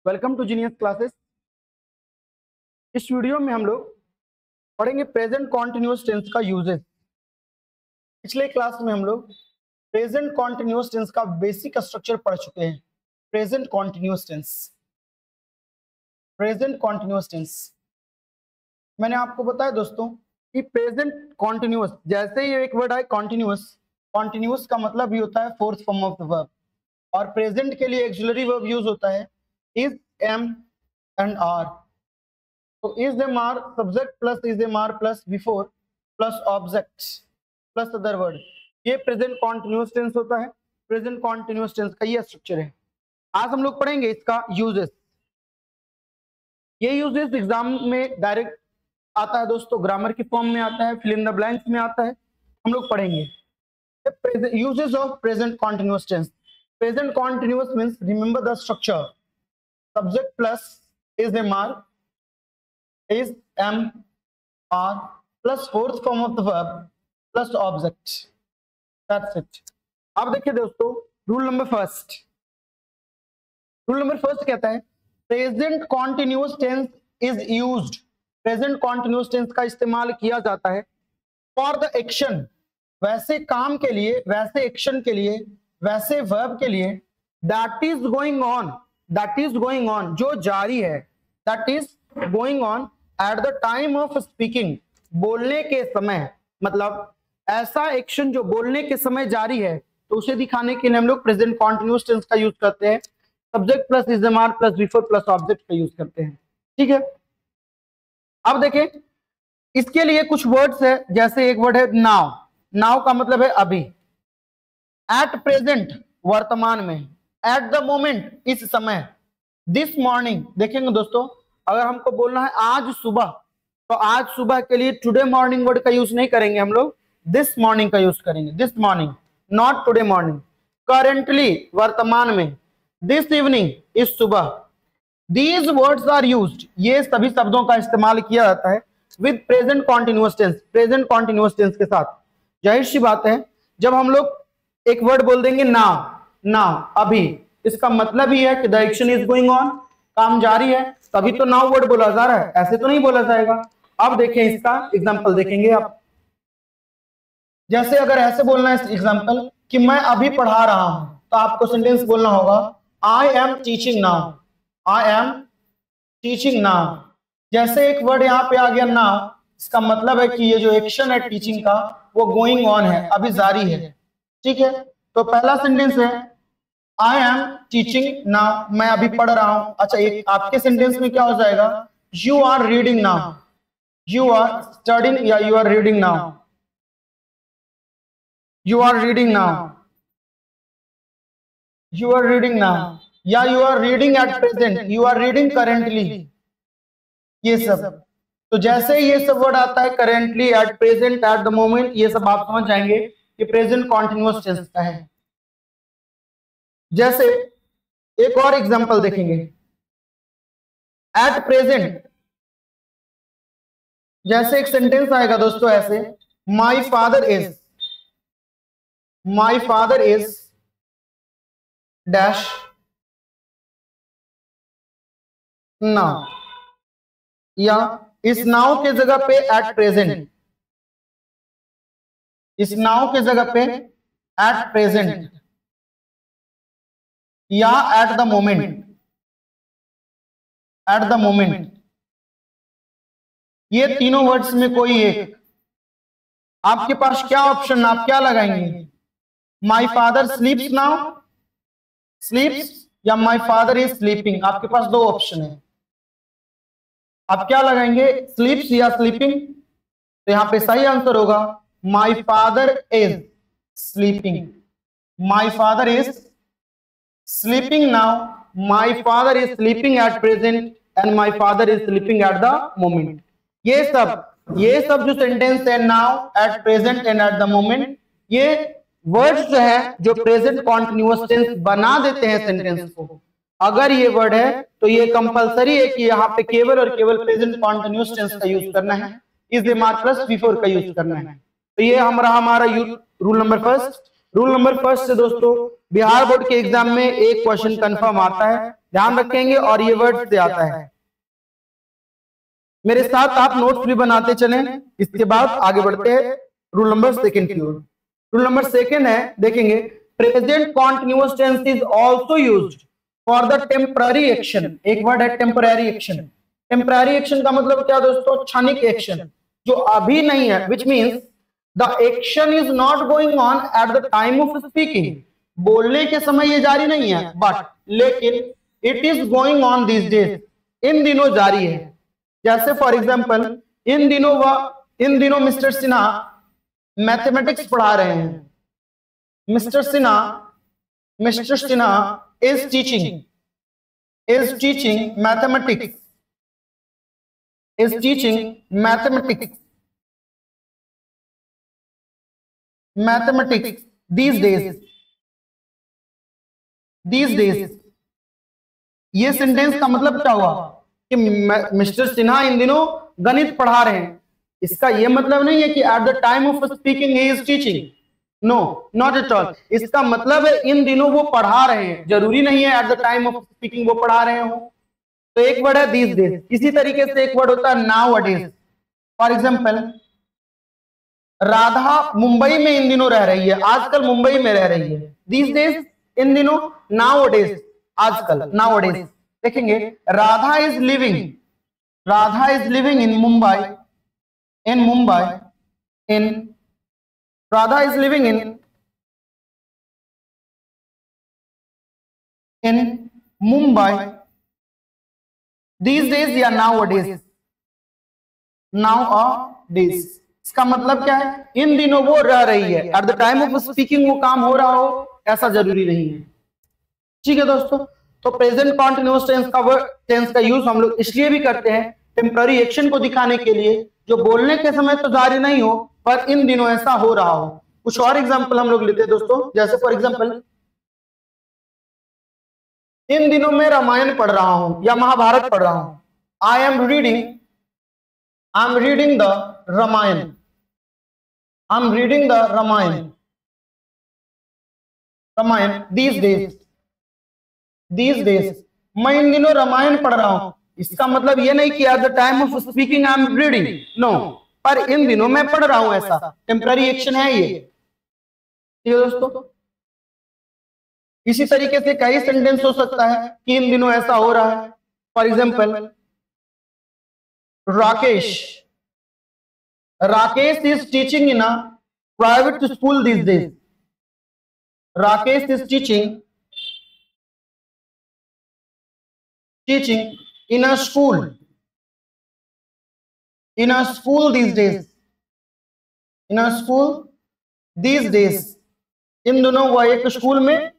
Welcome to genius classes. इस video में हम लोग पढ़ेंगे प्रेजेंट कॉन्टिन्यूअस टेंस का यूजेस। पिछले क्लास में हम लोग प्रेजेंट कॉन्टिन्यूअस टेंस का बेसिक स्ट्रक्चर पढ़ चुके हैं। प्रेजेंट कॉन्टिन्यूअस टेंस मैंने आपको बताया दोस्तों कि प्रेजेंट कॉन्टिन्यूअस, जैसे ही एक वर्ड है कॉन्टिन्यूअस का मतलब ही होता है fourth form of the verb, और प्रेजेंट के लिए एक्सिलरी वर्ब यूज होता है इज, एम एंड आर। तो is am are subject plus is am are plus before plus object plus other word, ये प्रेजेंट कॉन्टिन्यूअस टेंस होता है। Present continuous tense का ये स्ट्रक्चर है। आज हम लोग पढ़ेंगे इसका यूजेस। ये यूजेस एग्जाम में डायरेक्ट आता है दोस्तों, ग्रामर की फॉर्म में आता है, फिल इन द ब्लैंक्स में आता है। हम लोग पढ़ेंगे uses of present continuous tense. Present continuous means remember the structure, subject plus is MR is MR plus fourth form of the verb plus object. That's it. अब देखिए दोस्तों, rule number first कहता है present continuous tense is used. Present continuous tense का इस्तेमाल किया जाता है फॉर द एक्शन, वैसे काम के लिए, वैसे एक्शन के लिए, वैसे वर्ब के लिए दैट इज गोइंग ऑन, जो जारी है, that is going on at the time of speaking, बोलने के समय। मतलब ऐसा एक्शन जो बोलने के समय जारी है, तो उसे दिखाने के लिए हम लोग प्रेजेंट कॉन्टिन्यूअस टेंस का यूज करते हैं। Subject plus is am are plus before plus object का यूज करते हैं। ठीक है, अब देखें इसके लिए कुछ वर्ड्स है। जैसे एक वर्ड है नाउ। नाउ का मतलब है अभी। एट प्रेजेंट वर्तमान में, एट द मोमेंट इस समय, दिस मॉर्निंग। देखेंगे दोस्तों, अगर हमको बोलना है आज सुबह, तो आज सुबह के लिए टुडे मॉर्निंग वर्ड का यूज नहीं करेंगे, हम लोग दिस मॉर्निंग का यूज करेंगे। This morning, not today morning. Currently वर्तमान में, दिस इवनिंग इस सुबह। दीज वर्ड्स आर यूज्ड, ये सभी शब्दों का इस्तेमाल किया जाता है with present continuous tense, present continuous tense के साथ। जाहिर सी बात है, जब हम लोग एक वर्ड बोल देंगे नाउ अभी, इसका मतलब ही है कि the action is going on, काम जारी है, तभी तो नाउ वर्ड बोला जा रहा है, ऐसे तो नहीं बोला जाएगा। अब देखें इसका एग्जांपल देखेंगे आप। जैसे अगर ऐसे बोलना है एग्जांपल कि मैं अभी पढ़ा रहा हूं, तो आपको सेंटेंस बोलना होगा I am teaching now, I am teaching now. जैसे एक वर्ड यहाँ पे आ गया नाउ, इसका मतलब है कि ये जो एक्शन है टीचिंग का, वो गोइंग ऑन है, अभी जारी है। ठीक है, तो पहला सेंटेंस है आई एम टीचिंग नाउ, मैं अभी पढ़ रहा हूं। अच्छा, एक आपके सेंटेंस में क्या हो जाएगा, you are reading now, you are studying या you are reading now, you are reading now, you are reading now, या you are reading at present, you are reading currently. ये सब, तो जैसे ये सब वर्ड आता है currently, at present, at the moment, ये सब आप समझ जाएंगे कि प्रेजेंट कॉन्टिन्यूअस टेंस का है। जैसे एक और एग्जांपल देखेंगे, एट प्रेजेंट। जैसे एक सेंटेंस आएगा दोस्तों ऐसे, my father is dash now, या इस नाउ के जगह पे एट प्रेजेंट, इस नाउ के जगह पे एट प्रेजेंट, या eight the moment, eight the moment. ये तीनों वर्ड्स में कोई एक, आपके पास क्या ऑप्शन, आप क्या लगाएंगे, माई फादर स्लीप्स नाउ, स्लीप्स, या माई फादर इज स्लीपिंग। आपके पास दो ऑप्शन है, आप क्या लगाएंगे, स्लीप्स या स्लीपिंग। तो यहां पे सही आंसर होगा my father is sleeping, my father is sleeping now, my father is sleeping at present and my father is sleeping at the moment। ये सब जो सेंटेंस है now, at present and eight the moment, ये words जो है जो present continuous tense बना देते हैं सेंटेंस को। अगर ये वर्ड है तो ये कंपलसरी है कि यहाँ पे केवल और केवल प्रेजेंट कॉन्टिन्यूअस टेंस का यूज करना है, is am are plus before का यूज करना है। तो ये हमारा rule number first. Rule number first से दोस्तों बिहार बोर्ड के एग्जाम में एक क्वेश्चन कंफर्म आता है, ध्यान रखेंगे, और ये वर्ड से आता है। मेरे साथ आप नोट्स भी बनाते चलें। इसके बाद आगे बढ़ते हैं रूल नंबर सेकंड की ओर। रूल नंबर सेकंड है, देखेंगे, present continuous tense is also used for the temporary action. एक वर्ड है टेम्पररी एक्शन। टेम्पररी एक्शन का मतलब क्या दोस्तों? क्षणिक एक्शन, जो अभी नहीं है, which means the action is not going on at the time of speaking. बोलने के समय ये जारी नहीं है, बट लेकिन it is going on this days, इन दिनों जारी है। जैसे फॉर एग्जाम्पल, इन दिनों मिस्टर सिन्हा मैथमेटिक्स पढ़ा रहे हैं। Mister Sinha is teaching mathematics, these days। ये सेंटेंस का मतलब क्या हुआ कि मिस्टर सिन्हा इन दिनों गणित पढ़ा रहे हैं। इसका ये मतलब नहीं है कि at the time of speaking he is teaching, no, not at all. इसका मतलब है इन दिनों वो पढ़ा रहे हैं, जरूरी नहीं है eight the time of speaking वो पढ़ा रहे हो। तो एक वर्ड है दीज डेज। इसी तरीके से एक वर्ड होता है now a days. For example, Radha Mumbai में इन दिनों रह रही है, आजकल मुंबई में रह रही है। दीज डेज इन दिनों, नाउ अ डेज आजकल, नाउ अ डेज। देखेंगे, Radha is living in Mumbai, Radha is living in Mumbai these days या नाउ अ डेज, इसका मतलब क्या है? इन दिनों वो रह रही है, eight the time of speaking वो काम हो रहा हो, ऐसा जरूरी नहीं है। ठीक है दोस्तों, तो प्रेजेंट कॉन्टिन्यूअस टेंस का यूज हम लोग इसलिए भी करते हैं टेम्पररी एक्शन को दिखाने के लिए, जो बोलने के समय तो जारी नहीं हो पर इन दिनों ऐसा हो रहा हो। कुछ और एग्जांपल हम लोग लेते हैं दोस्तों, जैसे फॉर एग्जांपल, इन दिनों मैं रामायण पढ़ रहा हूं या महाभारत पढ़ रहा हूं। I am reading the Ramayana, these days। मैं इन दिनों रामायण पढ़ रहा हूं। इसका मतलब ये नहीं कि at the time of speaking I am reading, no, पर इन दिनों मैं पढ़ रहा हूं, ऐसा टेम्पररी एक्शन है ये। ठीक है दोस्तों, इसी तरीके से कई सेंटेंस हो सकता है कि इन दिनों ऐसा हो रहा है। For example, Rakesh is teaching in a private school these days। Rakesh is teaching in a school these days। इन दोनों वह एक स्कूल में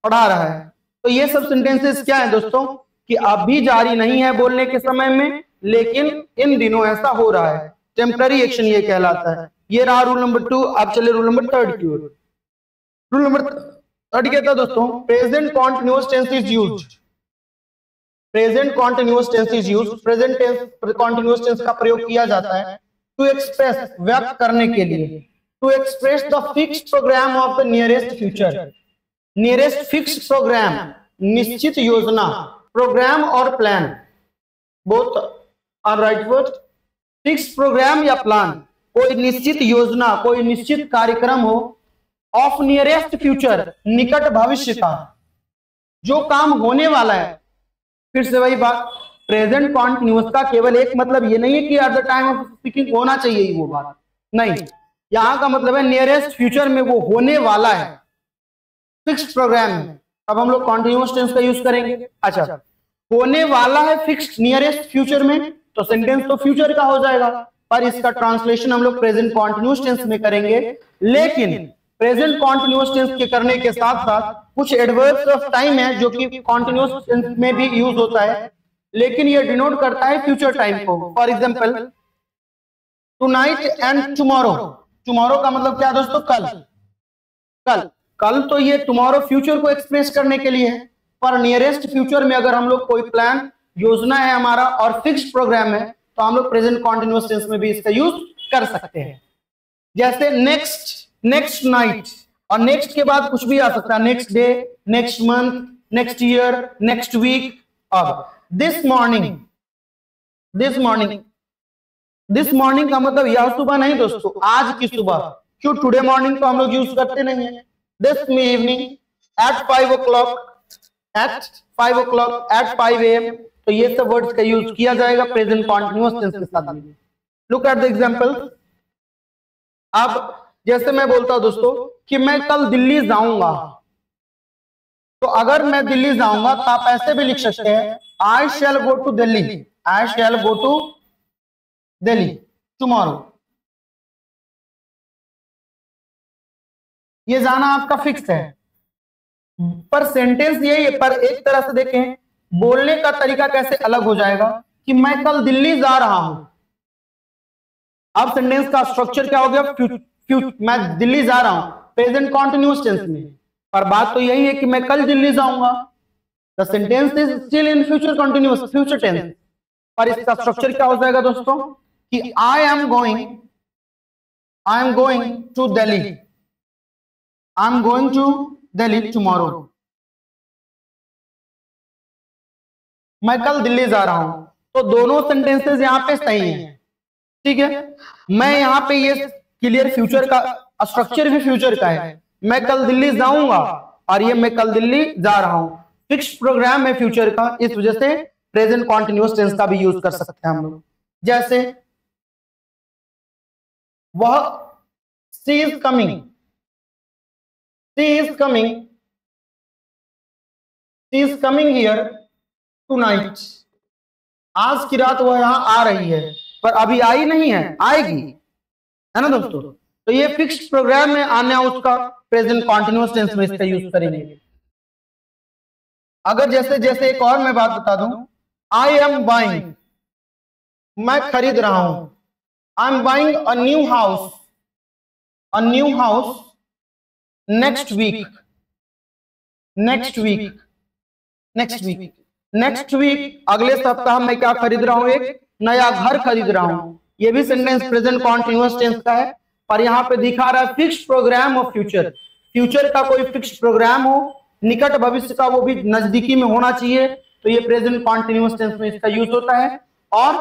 पढ़ा रहा है। तो ये सब सेंटेंसेस क्या है दोस्तों कि अभी जारी नहीं है बोलने के समय में, लेकिन इन दिनों ऐसा हो रहा है, टेम्पररी एक्शन ये कहलाता है। ये रहा रूल नंबर 2। अब चले रूल नंबर 3 की ओर। रूल नंबर 3 कहता है दोस्तों, present continuous tense is used. Present continuous tense का प्रयोग किया जाता है टू एक्सप्रेस, व्यक्त करने के लिए, to express the fixed programme of the nearest future. Nearest fixed programme, निश्चित योजना, प्रोग्राम और plan, both are right word. Fixed programme या प्लान, कोई निश्चित योजना, कोई निश्चित कार्यक्रम हो, ऑफ नियरेस्ट फ्यूचर, निकट भविष्य का, जो काम होने वाला है। फिर से वही बात, प्रेजेंट कॉन्टिन्यूअस का केवल एक मतलब ये नहीं है कि at the time of speaking होना चाहिए, वो बात नहीं। यहां का मतलब है नियरेस्ट फ्यूचर में वो होने वाला है, फिक्स्ड प्रोग्राम है। अब हम लोग कॉन्टिन्यूअस टेंस का यूज करेंगे। अच्छा, होने वाला है फिक्स्ड नियरेस्ट फ्यूचर में, तो सेंटेंस तो फ्यूचर का हो जाएगा, पर इसका ट्रांसलेशन हम लोग प्रेजेंट कॉन्टिन्यूअस टेंस में करेंगे। लेकिन प्रेजेंट कॉन्टिन्यूअस टेंस के करने के साथ साथ कुछ एडवर्ब्स ऑफ टाइम है जो कि कॉन्टिन्यूअस टेंस में भी यूज होता है, लेकिन ये डिनोट करता है फ्यूचर टाइम को। For example, tonight and tomorrow. Tomorrow का मतलब क्या दोस्तों? कल तो ये टुमारो फ्यूचर को एक्सप्रेस करने के लिए है, पर नियरेस्ट फ्यूचर में अगर हम लोग कोई प्लान, योजना है हमारा और फिक्स्ड प्रोग्राम है, तो हम लोग प्रेजेंट कॉन्टिन्यूअस टेंस में भी इसका यूज कर सकते हैं। जैसे नेक्स्ट नाइट, और नेक्स्ट के बाद कुछ भी आ सकता है, next day, next month, next year, next week. अब this morning, this morning, this morning का मतलब यह सुबह नहीं दोस्तों, आज की सुबह। क्यों? टुडे मॉर्निंग तो हम लोग यूज करते नहीं है। This evening at 5 o'clock, at 5 o'clock, at 5 AM, तो ये सब वर्ड्स का यूज किया जाएगा प्रेजेंट कॉन्टिन्यूअस टेंस के साथ। Look at the example. अब जैसे मैं बोलता हूं दोस्तों कि मैं कल दिल्ली जाऊंगा, तो अगर मैं दिल्ली जाऊंगा तो आप ऐसे भी लिख सकते हैं, I shall go to Delhi, I shall go to Delhi tomorrow. ये जाना आपका फिक्स है, पर सेंटेंस यही है, पर एक तरह से देखें बोलने का तरीका कैसे अलग हो जाएगा कि मैं कल दिल्ली जा रहा हूं। अब सेंटेंस का स्ट्रक्चर क्या हो गया? मैं दिल्ली जा रहा हूं, प्रेजेंट कॉन्टिन्यूअस टेंस में, पर बात तो यही है कि मैं कल दिल्ली जाऊंगा। The sentence is still in future continuous, future tense, पर इसका स्ट्रक्चर क्या हो जाएगा दोस्तों कि I am going to Delhi, I am going to Delhi tomorrow. मैं कल दिल्ली जा रहा हूं, तो दोनों सेंटेंसेस यहां पे सही हैं, ठीक है। मैं यहां पे ये क्लियर फ्यूचर का स्ट्रक्चर भी फ्यूचर का है, मैं कल दिल्ली जाऊंगा, और ये मैं कल दिल्ली जा रहा हूं, फिक्स्ड प्रोग्राम है फ्यूचर का, इस वजह से प्रेजेंट कॉन्टिन्यूअस टेंस का भी यूज कर सकते हैं हम लोग। जैसे वह, she is coming, she is coming, she is coming here tonight. आज की रात वह यहां आ रही है, पर अभी आई नहीं है, आएगी, है ना दोस्तों। तो ये फिक्स्ड प्रोग्राम में आने उसका प्रेजेंट कॉन्टिन्यूअस टेंस में इसका यूज करेंगे। अगर जैसे जैसे एक और मैं बात बता दूं, आई एम बाइंग, मैं खरीद रहा हूं, I am buying a new house, a new house next week, next week, next week, next week, अगले सप्ताह मैं क्या खरीद रहा हूं? एक नया घर खरीद रहा हूं। ये भी सेंटेंस प्रेजेंट कॉन्टिन्यूअस टेंस का है, पर यहाँ पे दिखा रहा है fixed programme of future. Future का कोई फिक्स्ड प्रोग्राम हो, निकट भविष्य का, वो भी नजदीकी में होना चाहिए, तो ये प्रेजेंट कॉन्टिन्यूअस टेंस में इसका यूज होता है। और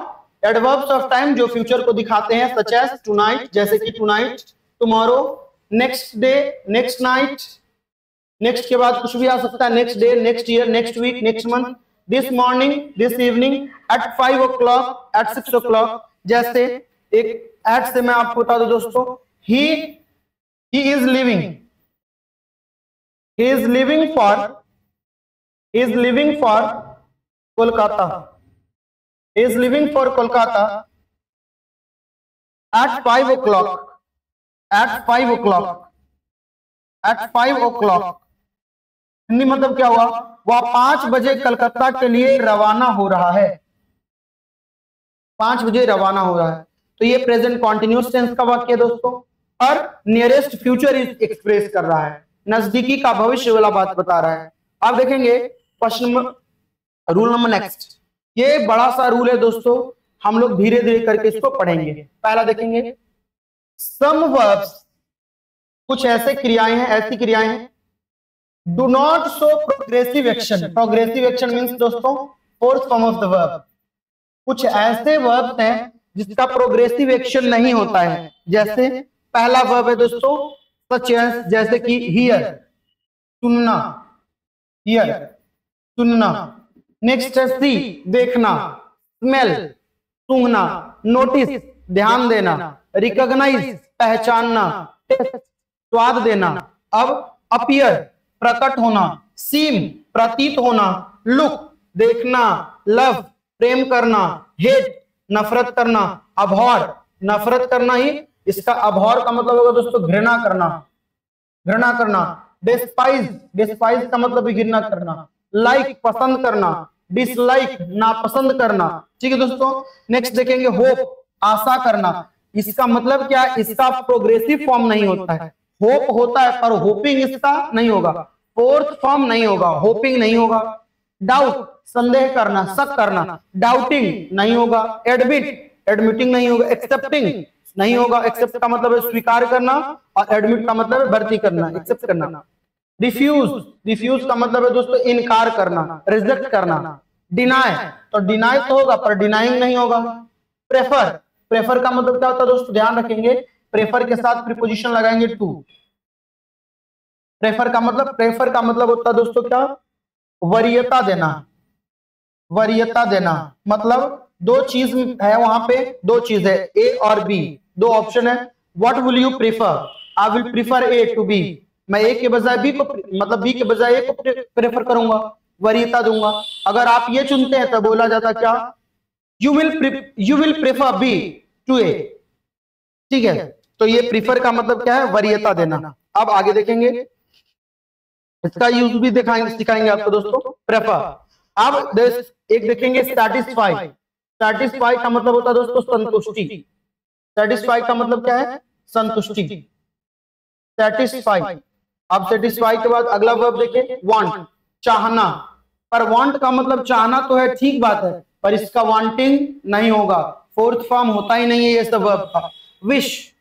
एडवर्ब्स ऑफ टाइम जो फ्यूचर को दिखाते हैं, सच एज टुनाइट, जैसे कि tonight, tomorrow, next day, next night, next के बाद कुछ भी आ सकता है, next day, next year, next week, next month, this morning, this evening, at 5 o'clock, at 6 o'clock। जैसे एक एट से मैं आपको बता दूं दोस्तों, he is living, he is living for Kolkata, he is living for Kolkata at 5 o'clock, at 5 o'clock, at 5 o'clock। Hindi मतलब क्या हुआ? वह 5 बजे कलकत्ता के लिए रवाना हो रहा है, 5 बजे रवाना हो रहा है। तो ये प्रेजेंट कॉन्टिन्यूअस टेंस का वाक्य है दोस्तों, और नियरेस्ट फ्यूचर इज एक्सप्रेस कर रहा है, नजदीकी का भविष्य वाला बात बता रहा है। अब देखेंगे क्वेश्चन रूल नंबर नेक्स्ट। ये बड़ा सा रूल है दोस्तों, हम लोग धीरे धीरे करके इसको पढ़ेंगे। पहला देखेंगे सम वर्ब्स, कुछ ऐसे क्रियाएं हैं, ऐसी क्रियाएं हैं, do not show progressive action. Progressive action means दोस्तों fourth form of the verb. कुछ ऐसे वर्ब्स हैं जिसका प्रोग्रेसिव एक्शन नहीं होता है। जैसे पहला वर्ब है दोस्तों सच एज, जैसे कि हियर, सुनना, हियर, सुनना। नेक्स्ट है सी, देखना, स्मेल, सूंघना, नोटिस, ध्यान देना, रिकॉग्नाइज, पहचानना, टेस्ट, स्वाद देना। अब अपीयर, प्रकट होना, सीम, प्रतीत होना, लुक, देखना, लव, प्रेम करना, हेट, नफरत करना, अभॉर, नफरत करना ही इसका अभॉर का मतलब होगा दोस्तों घृणा करना, घृणा करना। डिस्पाइज, डिस्पाइज का मतलब भी घृणा करना। लाइक, पसंद करना, डिसलाइक, नापसंद करना। ठीक है दोस्तों, नेक्स्ट देखेंगे होप, आशा करना। इसका मतलब क्या है? इसका प्रोग्रेसिव फॉर्म नहीं होता है, होप होता है पर होपिंग इसका नहीं होगा, फोर्थ फॉर्म नहीं होगा, होपिंग नहीं होगा। डाउट, संदेह करना, शक करना, डाउटिंग नहीं होगा। एडमिट, एडमिटिंग नहीं होगा। एक्सेप्टिंग, नहीं होगा। एक्सेप्ट का मतलब है स्वीकार करना, और एडमिट का मतलब है भर्ती करना, एक्सेप्ट करना। रिफ्यूज, रिफ्यूज का मतलब है दोस्तों इनकार करना, रिजेक्ट करना। डिनाई, तो डिनाई तो होगा पर डिनाइंग नहीं होगा। प्रेफर, प्रेफर का मतलब क्या होता है दोस्तों, ध्यान रखेंगे, प्रेफर के साथ प्रीपोजिशन लगाएंगे टू। प्रेफर का मतलब होता है दोस्तों क्या, वरीयता देना, वरीयता देना। मतलब दो चीज है वहां पे, दो चीज है ए और बी, दो ऑप्शन है। What will you prefer, I will prefer A to B, मैं ए के बजाय बी को, मतलब बी के बजाय ए को प्रेफर करूंगा, वरीयता दूंगा। अगर आप ये चुनते हैं तो बोला जाता क्या, you will prefer B to A. ठीक है, तो ये प्रीफर का मतलब क्या है, वरीयता देना। अब आगे देखेंगे, इसका यूज भी सिखाएंगे आपको दोस्तों, प्रेफर। अब एक देखेंगे सैटिस्फाई। सैटिस्फाई का मतलब होता है दोस्तों संतुष्टि। सैटिस्फाई का मतलब क्या है, संतुष्टि। सैटिस्फाई। अब सैटिस्फाई के बाद अगला वर्ब देखें, वांट, चाहना। पर वांट का मतलब चाहना तो है, ठीक बात है, पर इसका वांटिंग नहीं होगा, फोर्थ फॉर्म होता ही नहीं है ये सब वर्ब का। विश,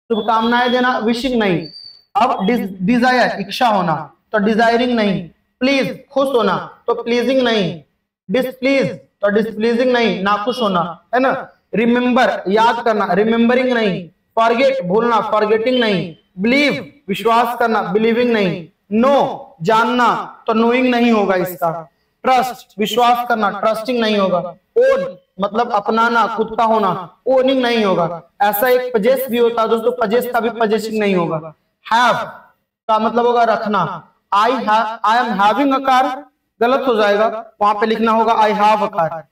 शुभकामनाएं देना, विशिंग नहीं। अब डिजायर, इच्छा होना, तो डिजायरिंग नहीं। प्लीज, खुश होना, तो प्लीजिंग नहीं। डिसप्लीज, तो डिसप्लीजिंग नहीं, नाखुश होना, है ना। रिमेंबर, याद करना, रिमेंबरिंग नहीं। फॉरगेट, भूलना, फॉरगेटिंग नहीं। बिलीव, विश्वास करना, बिलीविंग नहीं। नो, जानना, तो नोइंग नहीं होगा इसका। ट्रस्ट, विश्वास करना, ट्रस्टिंग नहीं होगा। ओन मतलब अपनाना, खुद का होना, ओनिंग नहीं होगा। ऐसा एक पजेस भी होता है दोस्तों, पजेस का भी पजेसिंग नहीं होगा। हैव का मतलब होगा रखना। I am having a car, गलत हो जाएगा, वहां पे लिखना होगा आई हैव अ कार।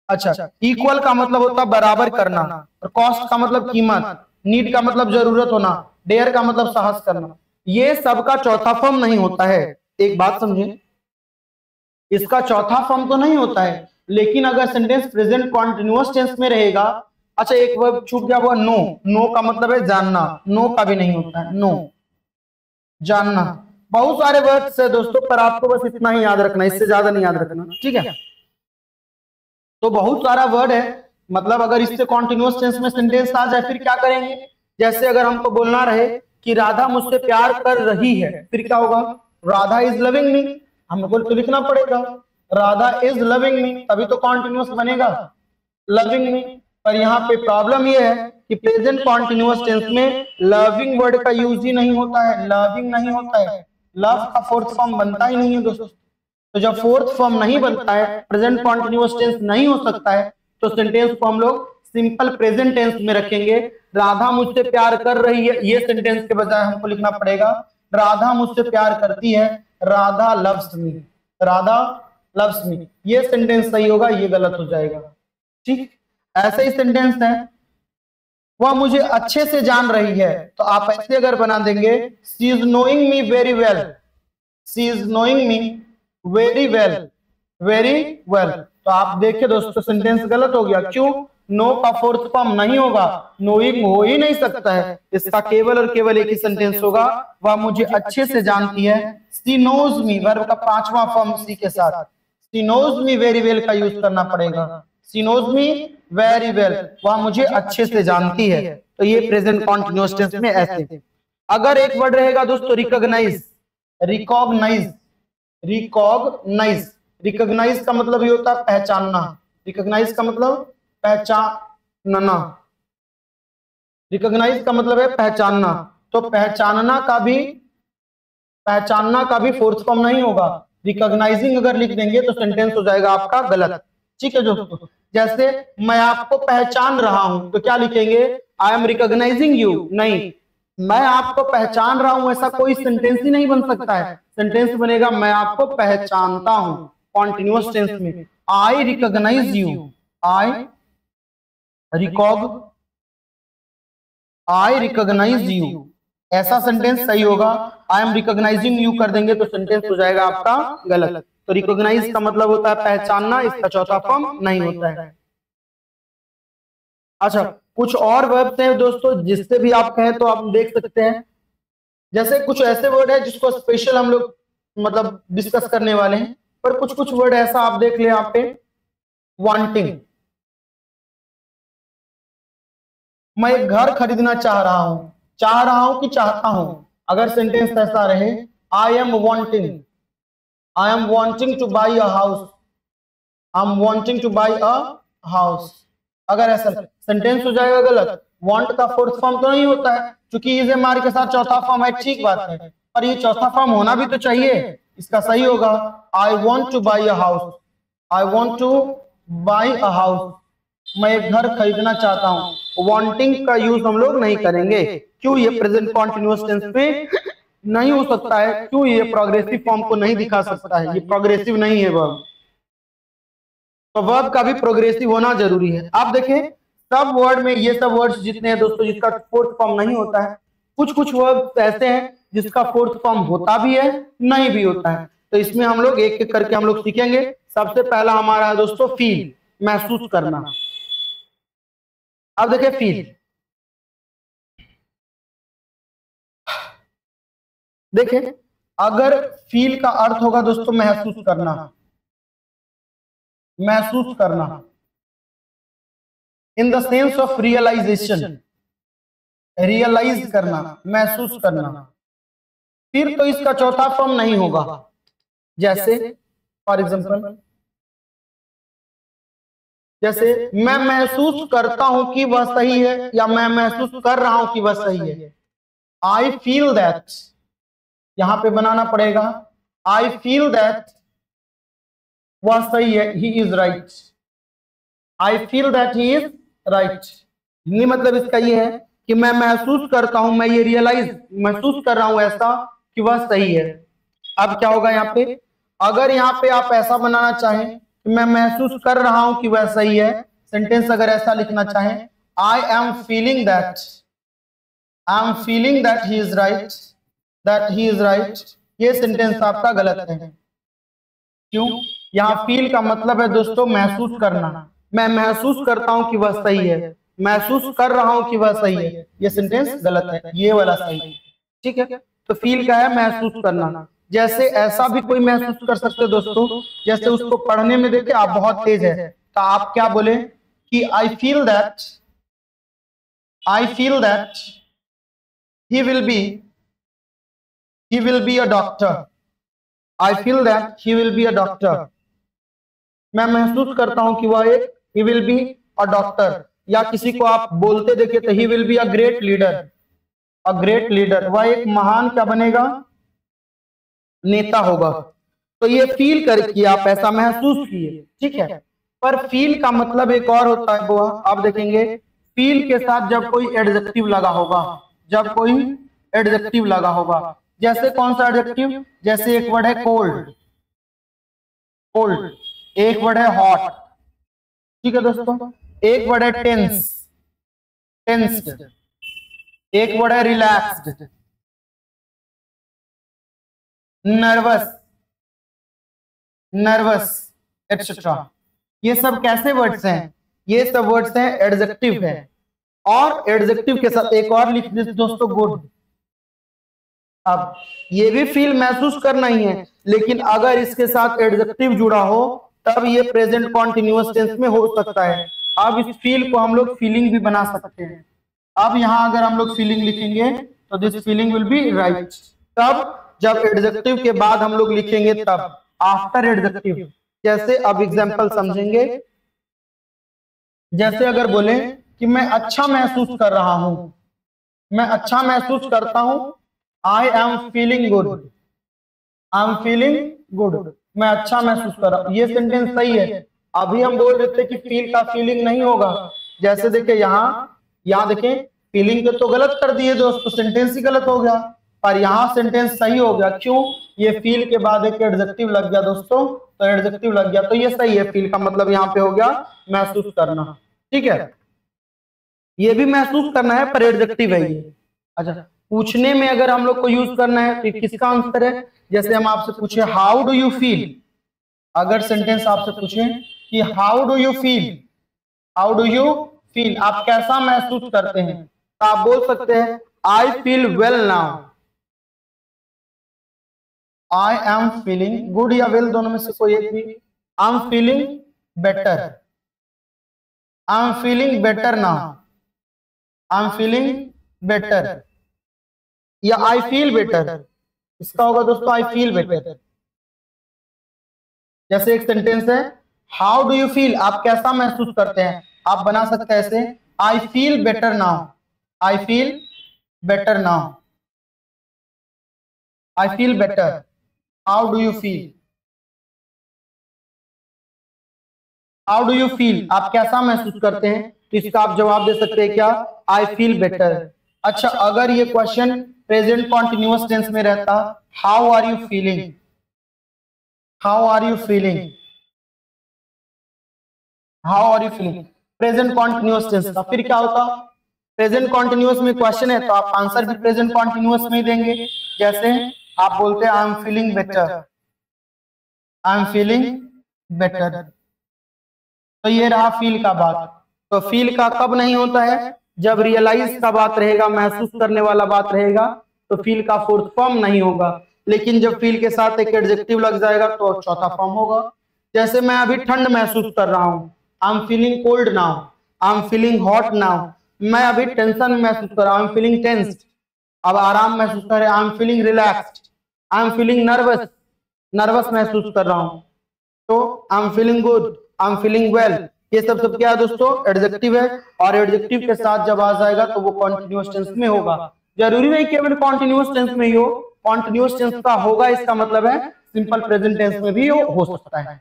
अच्छा, इक्वल का मतलब होता है बराबर करना, और कॉस्ट का मतलब कीमत, नीड का मतलब जरूरत होना, डेयर का मतलब साहस करना। ये सबका चौथा फॉर्म नहीं होता है। एक बात समझे, इसका चौथा फॉर्म तो नहीं होता है, लेकिन अगर सेंटेंस प्रेजेंट कॉन्टिन्यूअस टेंस में रहेगा। अच्छा, एक वर्ब छूट गया, वो नो। नो का मतलब है जानना, नो का भी नहीं होता है, नो जानना। बहुत सारे वर्ड्स है दोस्तों, पर आपको बस इतना ही याद रखना, इससे ज्यादा नहीं याद रखना, ठीक है। तो बहुत सारा वर्ड है, मतलब अगर इससे कॉन्टिन्यूअस टेंस में सेंटेंस आ जाए फिर क्या करेंगे। जैसे अगर हमको बोलना रहे कि राधा मुझसे प्यार कर रही है, फिर क्या होगा, राधा इज लविंग मी, हमको तो लिखना पड़ेगा राधा इज लविंग मी, तभी तो कॉन्टिन्यूअस बनेगा, लविंग मी। पर यहाँ पे प्रॉब्लम ये है कि प्रेजेंट कॉन्टिन्यूअस टेंस में लविंग वर्ड का यूज ही नहीं होता है, लविंग नहीं होता है, लव का फोर्थ फॉर्म बनता ही नहीं है दोस्तों। तो जब फोर्थ फॉर्म नहीं बनता है, प्रेजेंट कॉन्टिन्यूअस टेंस नहीं हो सकता है, तो सेंटेंस को हम लोग सिंपल प्रेजेंट टेंस में रखेंगे। राधा मुझसे प्यार कर रही है, ये सेंटेंस के बजाय हमको लिखना पड़ेगा राधा मुझसे प्यार करती है, Radha loves me, Radha loves me. ये सेंटेंस सही होगा, ये गलत हो जाएगा, ठीक। ऐसे ही सेंटेंस है, वह मुझे अच्छे से जान रही है, तो आप ऐसे अगर बना देंगे, she is knowing me very well, she is knowing me very well, very well. तो आप देखिए दोस्तों, सेंटेंस गलत हो गया, क्यों, नो का फोर्थ फॉर्म नहीं होगा, नोइंग हो ही नहीं सकता है, इसका केवल और केवल एक ही सेंटेंस होगा, वह मुझे अच्छे से जानती है। शी नोज मी, वर्ब का पांचवा फॉर्म सी के साथ, she knows me very well का यूज करना पड़ेगा। She knows me very well, वह मुझे अच्छे से जानती है। तो ये प्रेजेंट कॉन्टिन्यूअस टेंस में ऐसे। अगर एक वर्ड रहेगा दोस्तों रिकॉग्नाइज, रिकॉग्नाइज, रिकॉग्नाइज, रिकॉग्नाइज का मतलब ये होता है पहचानना, रिकॉग्नाइज का मतलब पहचानना, रिकॉग्नाइज का मतलब है पहचानना। तो पहचानना का भी फोर्थ फॉर्म नहीं होगा, रिकॉग्नाइजिंग अगर लिख देंगे तो सेंटेंस हो जाएगा आपका गलत, ठीक है दोस्तों। जैसे मैं आपको पहचान रहा हूं, तो क्या लिखेंगे, आई एम रिकॉग्नाइजिंग यू, नहीं, मैं आपको पहचान रहा हूं, ऐसा कोई सेंटेंस ही नहीं बन सकता है। सेंटेंस बनेगा मैं आपको पहचानता हूं, कॉन्टिन्यूअस टेंस में, I recognise you, I recognise you, ऐसा सेंटेंस सही होगा। आई एम रिकॉग्नाइजिंग यू कर देंगे तो सेंटेंस हो जाएगा आपका गलत। तो रिकॉग्नाइज का मतलब होता है पहचानना, इसका चौथा फॉर्म नहीं होता है। अच्छा, कुछ और वर्ब्स हैं दोस्तों जिससे भी आप कहें तो आप देख सकते हैं। जैसे कुछ ऐसे वर्ड है जिसको स्पेशल हम लोग मतलब डिस्कस करने वाले हैं, पर कुछ कुछ वर्ड ऐसा आप देख ले यहाँ पे, वांटिंग, मैं एक घर खरीदना चाह रहा हूं कि चाहता हूं। अगर सेंटेंस ऐसा रहे, I am wanting two by a house, I am wanting two by a house, अगर ऐसा सेंटेंस हो जाएगा गलत। वांट का फोर्थ फॉर्म तो नहीं होता है, क्योंकि इज एम आर के साथ चौथा फॉर्म है, ठीक बात है, पर ये चौथा फॉर्म होना भी तो चाहिए। इसका सही होगा I want two by a house, I want two by a house, मैं एक घर खरीदना चाहता हूं। वांटिंग का यूज हम लोग नहीं करेंगे, क्यों? ये प्रेजेंट कॉन्टिन्यूअस टेंस पे नहीं हो सकता है, क्यों? ये प्रोग्रेसिव फॉर्म को नहीं दिखा सकता है, ये प्रोग्रेसिव नहीं है वर्ब, तो वर्ब का भी प्रोग्रेसिव होना जरूरी है। आप देखें सब वर्ड में, ये सब वर्ड्स जितने हैं दोस्तों जिसका फोर्थ फॉर्म नहीं होता है, कुछ कुछ वर्ड ऐसे हैं जिसका फोर्थ फॉर्म होता भी है, नहीं भी होता है। तो इसमें हम लोग एक एक करके हम लोग सीखेंगे। सबसे पहला हमारा है दोस्तों फील, महसूस करना। अब देखिए फील, देखिए अगर फील का अर्थ होगा दोस्तों महसूस करना, महसूस करना in the sense of realisation, realise करना, महसूस करना, फिर तो इसका चौथा फॉर्म नहीं होगा। जैसे फॉर एग्जांपल, जैसे मैं महसूस करता हूं कि वह सही है, या मैं महसूस कर रहा हूं कि वह सही है। आई फील दैट, यहां पे बनाना पड़ेगा आई फील दैट वह सही है, he is right, I feel that he is right. Hindi मतलब इसका ये है कि मैं महसूस करता हूं, मैं ये रियलाइज महसूस कर रहा हूं ऐसा कि वह सही है। अब क्या होगा यहाँ पे, अगर यहाँ पे आप ऐसा बनाना चाहें कि मैं महसूस कर रहा हूं कि वह सही है, सेंटेंस अगर ऐसा लिखना चाहें, I am feeling that, I am feeling that he is right, that he is right, ये सेंटेंस आपका गलत है। क्यों? यहाँ फील का मतलब है दोस्तों महसूस करना, मैं महसूस करता हूं कि वह सही है, महसूस कर रहा हूं कि वह सही है, ये सेंटेंस गलत है, ये वाला सही है। ठीक है, तो फील का है महसूस करना। जैसे ऐसा भी कोई महसूस कर सकते दोस्तों, जैसे उसको पढ़ने में देखे आप बहुत तेज है, तो आप क्या बोले कि I feel that, I feel that he will be a doctor, I feel that he will be a doctor, मैं महसूस करता हूं कि वह एक he will be a doctor. या किसी को आप बोलते देखे तो he will be a great leader, a great leader, वह एक महान क्या बनेगा, नेता होगा। तो ये फील करके आप ऐसा महसूस किए, ठीक है। पर फील का मतलब एक और होता है, वो आप देखेंगे फील के साथ जब कोई एडजेक्टिव लगा होगा, जब कोई एडजेक्टिव लगा होगा, जैसे कौन सा एडजेक्टिव, जैसे एक वर्ड है कोल्ड, कोल्ड, एक वर्ड है हॉट, ठीक है दोस्तों, एक वर्ड है टेंस, टेंस्ड, एक वर्ड है रिलैक्स्ड, नर्वस, नर्वस, एटसेट्रा। ये सब कैसे वर्ड्स हैं, ये सब वर्ड्स हैं एडजेक्टिव है। और एडजेक्टिव के साथ एक और लिख दीजिए दोस्तों गुड। अब ये भी फील महसूस करना ही है, लेकिन अगर इसके साथ एडजेक्टिव जुड़ा हो तब ये प्रेजेंट कॉन्टिन्यूअस टेंस में हो सकता है। अब इस फील को हम लोग फीलिंग भी बना सकते हैं। अब यहां अगर हम लोग फीलिंग लिखेंगे तो this feeling will be right. तब जब एडजेक्टिव के बाद हम लोग लिखेंगे तब, आफ्टर एडजेक्टिव। जैसे अब एग्जांपल समझेंगे, जैसे अगर बोले कि मैं अच्छा महसूस कर रहा हूं, मैं अच्छा महसूस करता हूं, I am feeling good, I am feeling good, मैं अच्छा महसूस कर रहा हूं, ये सेंटेंस सही है। अभी हम बोल देते कि फील का फीलिंग नहीं होगा। जैसे देखिए यहाँ देखें फीलिंग को तो गलत कर दिए दोस्तों, सेंटेंस ही गलत हो गया, पर यहाँ सेंटेंस सही हो गया। क्यों? ये फील के बाद एक एडजेक्टिव लग गया दोस्तों, तो एडजेक्टिव लग गया तो ये सही है। फील का मतलब यहाँ पे हो गया महसूस करना, ठीक है। ये भी महसूस करना है पर एडजेक्टिव है ये। अच्छा, पूछने में अगर हम लोग को यूज करना है तो किसका आंसर है? जैसे हम आपसे पूछे हाउ डू यू फील, अगर सेंटेंस आपसे पूछे कि how do you feel, how do you feel, आप कैसा महसूस करते हैं, तो आप बोल सकते हैं I feel well now, I am feeling good या वेल दोनों में से कोई एक भी, I am feeling better, I am feeling better now, I am feeling better या आई फील बेटर, इसका होगा दोस्तों आई फील बेटर। जैसे एक सेंटेंस है, हाउ डू यू फील, आप कैसा महसूस करते हैं, आप बना सकते हैं ऐसे, I feel better now, I feel better now, I feel better, how do you feel, how do you feel, आप कैसा महसूस करते हैं, तो इसका आप जवाब दे सकते हैं क्या, आई फील बेटर। अच्छा, अगर ये क्वेश्चन प्रेजेंट कॉन्टिन्यूअस टेंस में रहता, how are you feeling, how are you feeling, how are you feeling, present continuous tense का फिर क्या होता, प्रेजेंट कॉन्टिन्यूअस में क्वेश्चन है तो आप आंसर भी प्रेजेंट कॉन्टिन्यूअस में ही देंगे। जैसे आप बोलते हैं I am feeling better, I am feeling better, तो ये रहा फील का बात। तो फील का कब नहीं होता है, जब रियलाइज का बात रहेगा, महसूस करने वाला बात रहेगा, तो फील का फोर्थ फॉर्म नहीं होगा। लेकिन जब फील के साथ एक एडजेक्टिव लग जाएगा तो चौथा फॉर्म होगा। जैसे मैं अभी ठंड महसूस कर रहा हूँ, I am feeling cold now, I am feeling hot now, मैं अभी टेंशन महसूस कर रहा हूँ, आई एम फीलिंग टेंस्ड, अब आराम महसूस कर रहे हैं, I am feeling relaxed, I am feeling nervous, nervous महसूस कर रहा हूँ, तो I am feeling good, I am feeling well, ये सब क्या है दोस्तों, एडजेक्टिव है। और एडजेक्टिव के साथ जब आ जाएगा तो वो कॉन्टिन्यूअस टेंस में होगा। जरूरी नहीं केवल कॉन्टिन्यूअस टेंस में ही हो, कॉन्टिन्यूअस टेंस का होगा इसका मतलब है सिंपल प्रेजेंट टेंस में भी हो सकता है।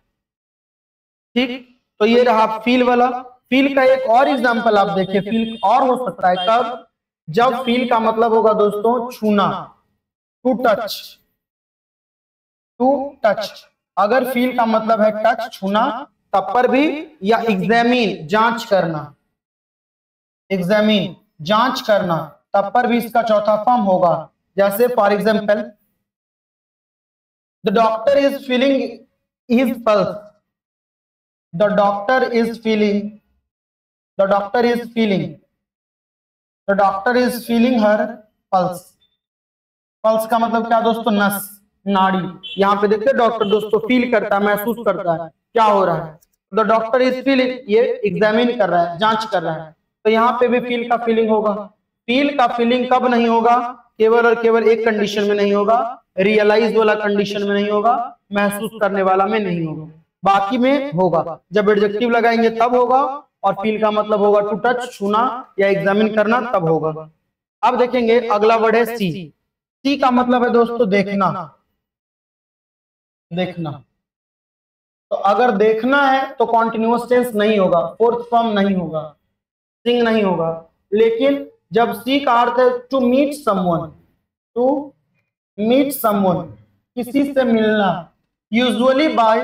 ठीक, तो ये रहा फील वाला। फील का एक और एग्जांपल आप देखिए, फील और हो सकता है कब, जब फील का मतलब होगा दोस्तों छूना, टू टच, टू टच। अगर फील का मतलब है टच, छूना, तब पर भी, या एग्जामिन, जांच करना, एग्जामिन, जांच करना, तब पर भी इसका चौथा फॉर्म होगा। जैसे for example, the doctor is feeling his pulse, the doctor is feeling, the doctor is feeling, the doctor is feeling her pulse. Pulse का मतलब क्या दोस्तों, नस, नाड़ी। यहाँ पे देखते डॉक्टर दोस्तों फील करता है, महसूस करता है क्या हो रहा है, द डॉक्टर इज फीलिंग, ये एग्जामिन कर रहा है, जांच कर रहा है, तो यहाँ पे भी फील का फीलिंग होगा। फील का फीलिंग कब नहीं होगा, केवल और केवल एक कंडीशन में नहीं होगा, रियलाइज वाला कंडीशन में नहीं होगा, महसूस करने वाला में नहीं होगा, बाकी में होगा। जब एडजेक्टिव लगाएंगे तब होगा, और फील का मतलब होगा टू टच, छूना या एग्जामिन करना, तब होगा। अब देखेंगे अगला वर्ड है सी। सी का मतलब है दोस्तों देखना, देखना। तो अगर देखना है तो कॉन्टिन्यूअस टेंस नहीं होगा, फोर्थ फॉर्म नहीं होगा, सिंग नहीं होगा। लेकिन जब सी का अर्थ है to meet someone, to meet someone, किसी से मिलना, usually by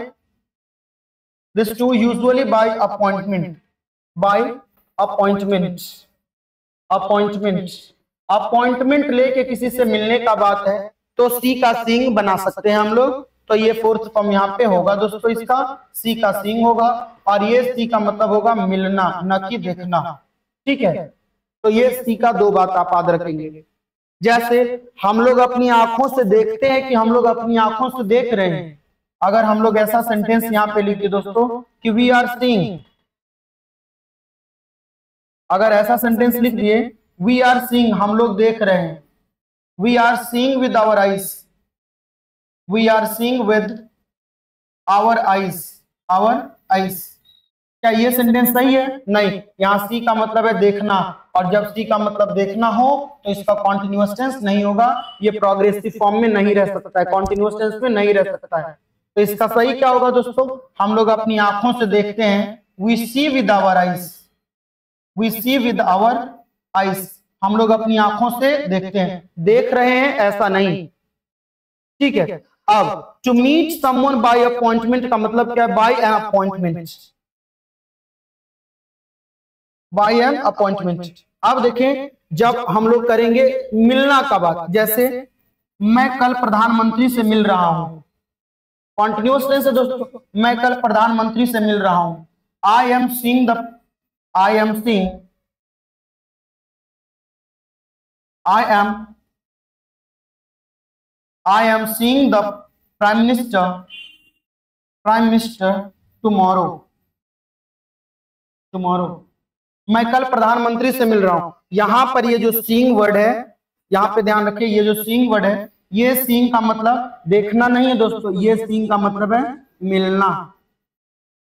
this to, usually by appointment, by appointment, appointment, appointment लेके किसी से मिलने का बात है, तो सी का सिंग बना सकते हैं हम लोग। तो ये फोर्थ फॉर्म यहाँ पे होगा दोस्तों, इसका सी का सिंग होगा, और ये सी का मतलब होगा मिलना, न कि देखना। ठीक है, तो ये सी का दो बात आप याद रखेंगे। जैसे हम लोग अपनी आंखों से देखते हैं, कि हम लोग अपनी आंखों से देख रहे हैं। अगर हम लोग ऐसा सेंटेंस यहाँ पे लिखिए दोस्तों कि वी आर सीइंग, अगर ऐसा सेंटेंस लिख दिए वी आर सीइंग, हम लोग देख रहे हैं, we are seeing with our eyes, we are seeing with our eyes, our eyes, क्या ये सेंटेंस सही है? नहीं, यहाँ सी का मतलब है देखना, और जब सी का मतलब देखना हो तो इसका कॉन्टिन्यूअस टेंस नहीं होगा, ये प्रोग्रेसिव फॉर्म में नहीं रह सकता है, कॉन्टिन्यूअस टेंस में नहीं रह सकता है। तो इसका सही क्या होगा दोस्तों, हम लोग अपनी आंखों से देखते हैं, we see with our eyes, we see with our eyes, हम लोग अपनी आंखों से देखते हैं, देख रहे हैं ऐसा नहीं। ठीक है, अब to meet someone by appointment का मतलब क्या है, by an appointment, by an appointment. अब देखें जब हम लोग करेंगे मिलना का बात, जैसे मैं कल प्रधानमंत्री से मिल रहा हूं, कॉन्टिन्यूअस टेंस है दोस्तों, मैं कल प्रधानमंत्री से मिल रहा हूं, I am seeing the, I am seeing, I am seeing the prime minister tomorrow, tomorrow। मैं कल प्रधानमंत्री से मिल रहा हूं। यहां पर ये जो सीइंग वर्ड है, यहां पे ध्यान रखिए, ये जो सीइंग वर्ड है, ये सीइंग का मतलब देखना नहीं है दोस्तों, ये सीइंग का मतलब है मिलना।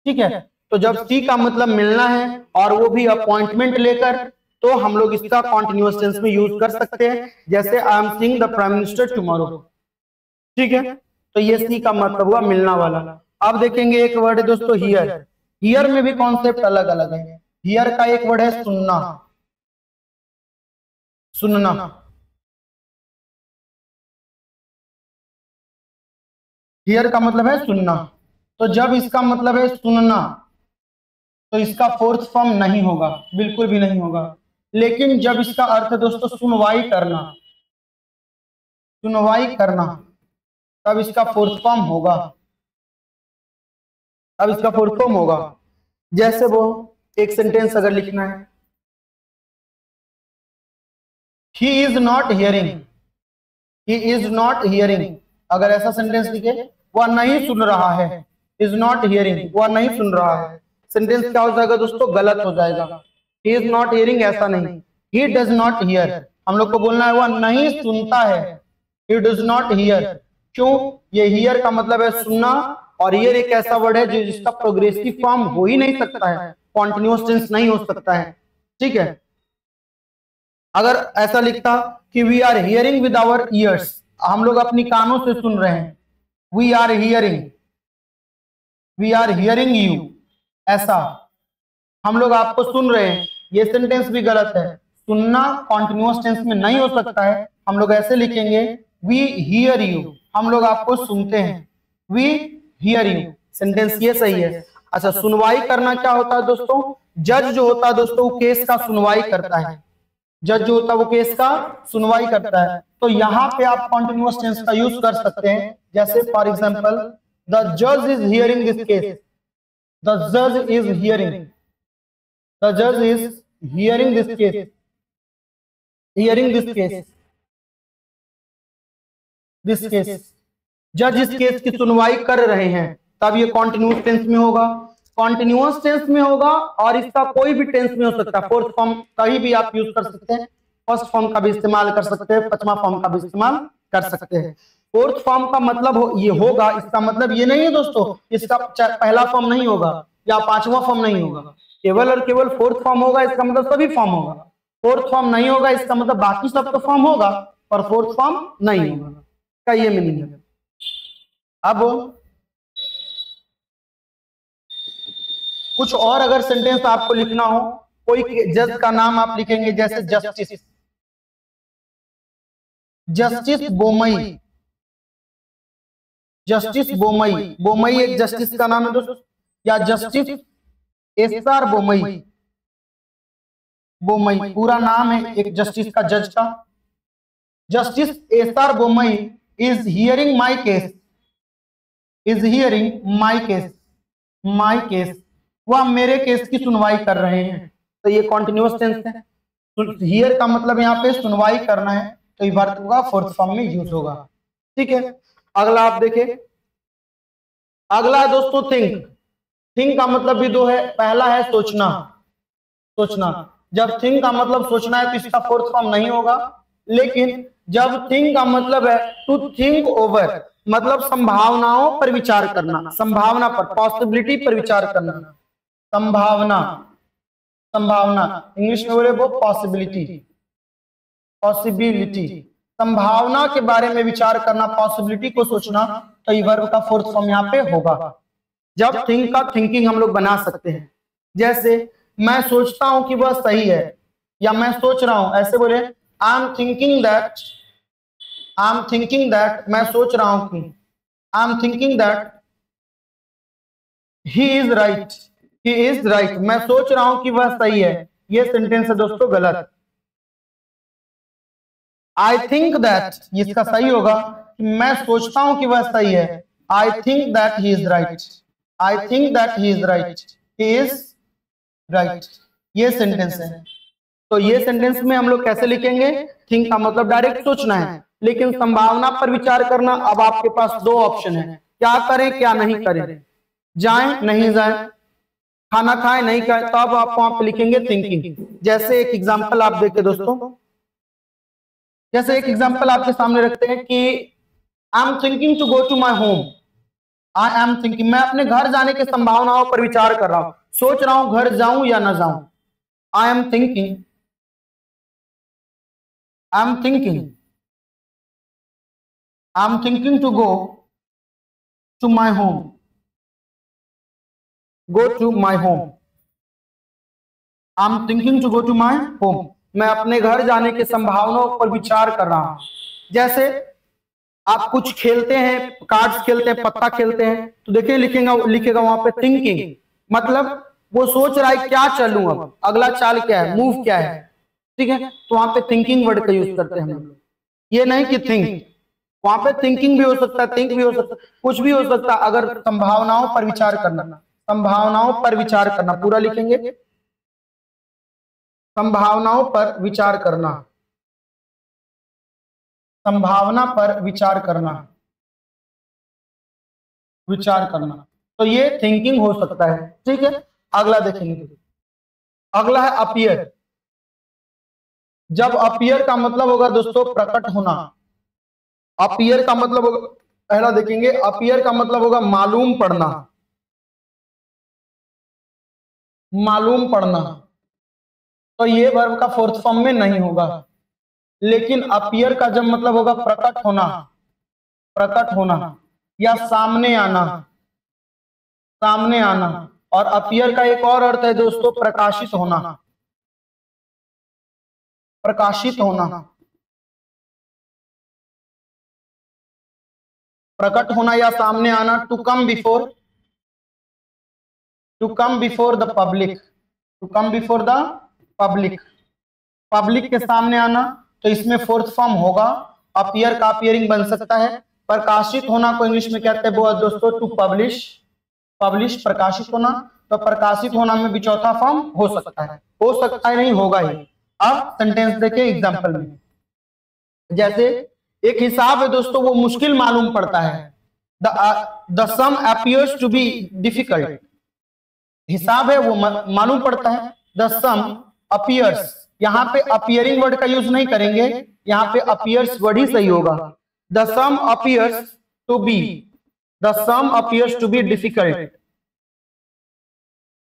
ठीक है, तो जब सी का मतलब मिलना है और वो भी अपॉइंटमेंट लेकर, तो हम लोग इसका कॉन्टिन्यूअस टेंस में यूज कर सकते हैं, जैसे I am seeing the prime minister tomorrow. ठीक है, तो ये सी का मतलब हुआ मिलना वाला। अब देखेंगे एक वर्ड है दोस्तों हियर। हियर में भी कॉन्सेप्ट अलग अलग है। हियर का एक वर्ड है सुनना। सुनना, हियर का मतलब है सुनना। तो जब इसका मतलब है सुनना, तो इसका फोर्थ फॉर्म नहीं होगा, बिल्कुल भी नहीं होगा। लेकिन जब इसका अर्थ है दोस्तों सुनवाई करना, सुनवाई करना, तब इसका फोर्थ फॉर्म होगा। अब इसका फोर्थ फॉर्म होगा, जैसे वो एक सेंटेंस अगर लिखना है, he is not hearing, he is not hearing, अगर ऐसा सेंटेंस लिखे, वह नहीं सुन रहा है, इज नॉट हियरिंग, वह नहीं सुन रहा है, सेंटेंस क्या हो जाएगा दोस्तों, गलत हो जाएगा। ही इज नॉट हियरिंग ऐसा नहीं, ही डज नॉट हियर, हम लोग को बोलना है वह नहीं सुनता है, ही डज नॉट हियर। क्यों? ये हियर का मतलब है सुनना, और हियर एक ऐसा वर्ड है जो जिसका प्रोग्रेसिव फॉर्म हो ही नहीं सकता है, कॉन्टिन्यूअस टेंस नहीं हो सकता है। ठीक है, अगर ऐसा लिखता कि we are hearing with our ears, हम लोग अपनी कानों से सुन रहे हैं, we are hearing, we are hearing you, ऐसा हम लोग आपको सुन रहे हैं, ये सेंटेंस भी गलत है। सुनना कॉन्टिन्यूअस टेंस में नहीं हो सकता है, हम लोग ऐसे लिखेंगे वी हियर यू, हम लोग आपको सुनते हैं, वी हियर यू, सेंटेंस ये सही है। अच्छा, सुनवाई करना क्या होता है दोस्तों? जज जो होता है दोस्तों वो केस का सुनवाई करता है, जज जो होता है वो केस का सुनवाई करता है। तो यहाँ पे आप कॉन्टिन्यूअस टेंस का यूज कर सकते हैं, जैसे फॉर एग्जांपल द जज is hearing this case, the जज इज हियरिंग, द जज is hearing this case, hearing this case, this case, जज इस केस की सुनवाई कर रहे हैं, तब ये कॉन्टिन्यूअस टेंस में होगा, कॉन्टिन्यूअस टेंस में होगा, और इसका कोई भी टेंस में हो सकता है, फोर्थ फॉर्म कहीं भी आप यूज कर सकते हैं, फर्स्ट फॉर्म का भी इस्तेमाल कर सकते हैं, पांचवा फॉर्म का भी इस्तेमाल कर सकते हैं। फोर्थ फॉर्म का मतलब ये होगा, इसका मतलब ये नहीं है दोस्तों इसका पहला फॉर्म नहीं होगा या पांचवा फॉर्म नहीं होगा, केवल और केवल फोर्थ फॉर्म होगा, इसका मतलब सभी फॉर्म होगा। फोर्थ फॉर्म नहीं होगा इसका मतलब बाकी सब तो फॉर्म होगा, पर फोर्थ फॉर्म नहीं होगा, का ये मीनिंग है। अब कुछ और अगर सेंटेंस आपको लिखना हो, कोई जज का नाम आप लिखेंगे, जैसे justice, justice Bommai, justice Bommai, Bommai एक जस्टिस का नाम है दोस्तों, या जस्टिस एसआर बोमई, बोमई पूरा नाम है एक जस्टिस का, जज का। Justice SR Bommai is hearing my case, is hearing my case, my case, वह मेरे केस की सुनवाई कर रहे हैं, तो ये कॉन्टिन्यूअस टेंस है। हियर का मतलब यहाँ पे सुनवाई करना है, तो ये वर्ब होगा, फोर्थ फॉर्म में यूज होगा। ठीक है, अगला आप देखें, अगला है दोस्तों थिंक। थिंक का मतलब भी दो है, पहला है सोचना, सोचना, जब थिंक का मतलब सोचना है तो इसका फोर्थ फॉर्म नहीं होगा, लेकिन जब थिंक का मतलब है टू थिंक ओवर, मतलब संभावनाओं पर विचार करना, संभावना पर, पॉसिबिलिटी पर विचार करना, संभावना, संभावना इंग्लिश में बोले वो पॉसिबिलिटी, पॉसिबिलिटी, संभावना के बारे में विचार करना, पॉसिबिलिटी को सोचना, तो ये वर्ब का फोर्थ फॉर्म यहाँ पे होगा। जब थिंक का थिंकिंग हम लोग बना सकते हैं, जैसे मैं सोचता हूं कि वह सही है, या मैं सोच रहा हूं, ऐसे बोले आई am thinking that, I am thinking that, मैं सोच रहा हूं कि, I am thinking that he is right, he is right, मैं सोच रहा हूं कि वह सही है, ये सेंटेंस है दोस्तों गलत। आई थिंक दैट, इसका सही होगा कि मैं सोचता हूं कि वह सही है, I think that he is right, I think that he is right, he is right, ये सेंटेंस है। तो ये सेंटेंस में हम लोग कैसे लिखेंगे? थिंक का मतलब डायरेक्ट सोचना है, लेकिन संभावना पर विचार करना, अब आपके पास दो ऑप्शन है, क्या करें क्या नहीं करें, जाएं नहीं जाएं, खाना खाए नहीं खाए, तब आप वहां पे लिखेंगे थिंकिंग। जैसे एक एग्जांपल आप देखिए दोस्तों, जैसे एक एग्जांपल आपके सामने रखते हैं कि I am thinking to go to my home. I am thinking, मैं अपने घर जाने की संभावनाओं पर विचार कर रहा हूं, सोच रहा हूं घर जाऊं या ना जाऊं। I am thinking, I am thinking, I am thinking to go to my home, go to my home. I am thinking to go to my home, मैं अपने घर जाने की संभावनाओं पर विचार कर रहा हूं। जैसे आप कुछ खेलते हैं, कार्ड्स खेलते हैं, पत्ता खेलते हैं, तो देखिए लिखेगा वहां पे थिंकिंग, मतलब वो सोच रहा है क्या चलूं, अब अगला चाल क्या है, मूव क्या है, ठीक है। तो वहां पे थिंकिंग वर्ड का यूज करते हैं हम लोग, ये नहीं कि थिंक। वहां पे थिंकिंग भी हो सकता है, थिंक भी हो सकता है, कुछ भी हो सकता है। अगर संभावनाओं पर विचार करना, संभावनाओं पर विचार करना पूरा लिखेंगे, संभावनाओं पर विचार करना, संभावना पर विचार करना, विचार करना, तो ये थिंकिंग हो सकता है, ठीक है। अगला देखेंगे, अगला है अपीयर। जब अपीयर का मतलब होगा दोस्तों प्रकट होना, अपीयर का मतलब होगा, पहला देखेंगे, अपीयर का मतलब होगा मालूम पड़ना, मालूम पड़ना। तो ये वर्ब का फोर्थ फॉर्म में नहीं होगा, लेकिन अपीयर का जब मतलब होगा प्रकट होना, प्रकट होना या सामने आना, सामने आना। और अपीयर का एक और अर्थ है दोस्तों प्रकाशित होना, प्रकाशित होना, प्रकट होना या सामने आना। To come before, to come before the public, to come before the public, public के सामने आना। तो इसमें फोर्थ फॉर्म होगा अपीयर का, अपीयरिंग बन सकता है। प्रकाशित होना को इंग्लिश में कहते हैं वो दोस्तों टू पब्लिश, पब्लिश प्रकाशित होना। तो प्रकाशित होना में भी चौथा फॉर्म हो सकता है, हो सकता है नहीं होगा ही। अब सेंटेंस देखिए एग्जांपल में, जैसे एक हिसाब है दोस्तों वो मुश्किल मालूम पड़ता है, the sum appears to be difficult. हिसाब है वो मालूम पड़ता है, द सम अपीयर्स, यहाँ पे अपीयरिंग वर्ड का यूज नहीं करेंगे, यहाँ पे अपीयर्स वर्ड ही सही होगा। The sum appears to be, the sum appears to be difficult,